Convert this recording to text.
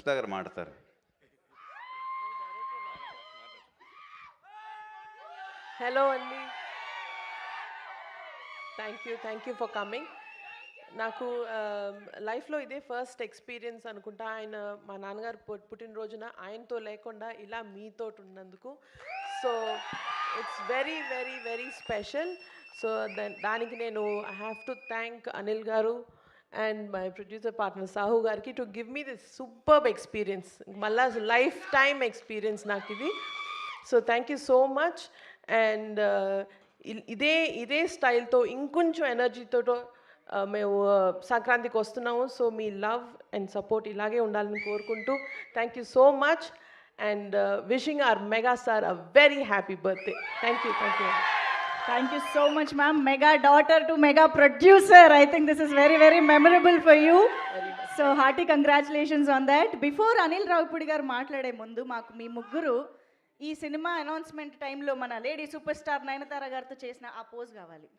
సునీత గారు మాట్లాడతారు. హలో అండి, థ్యాంక్ యూ ఫర్ కమింగ్. నాకు లైఫ్లో ఇదే ఫస్ట్ ఎక్స్పీరియన్స్ అనుకుంటా. ఆయన మా నాన్నగారు పుట్టినరోజున ఆయనతో లేకుండా ఇలా మీతో ఉన్నందుకు. So it's very very very special. So దానికి నేను I have to thank Anil garu and my producer partner Sahu గారికి to give me this superb experience. మళ్ళా లైఫ్ టైమ్ ఎక్స్పీరియన్స్ నాకు ఇది. So thank you so much. And ఇదే స్టైల్తో ఇంకొంచెం ఎనర్జీతో మేము సంక్రాంతికి వస్తున్నాము. సో మీ లవ్ అండ్ సపోర్ట్ ఇలాగే ఉండాలని కోరుకుంటూ thank you so much and wishing our mega star a very happy birthday. Thank you. Thank you so much, ma'am. Mega daughter to mega producer. I think this is very, very memorable for you. So hearty congratulations on that. Before Anil Ravipudi garu మాట్లాడే ముందు మాకు మీ ముగ్గురు ఈ cinema announcement టైంలో మన lady super star Nayanthara గారితో చేసిన ఆ పోజ్ కావాలి.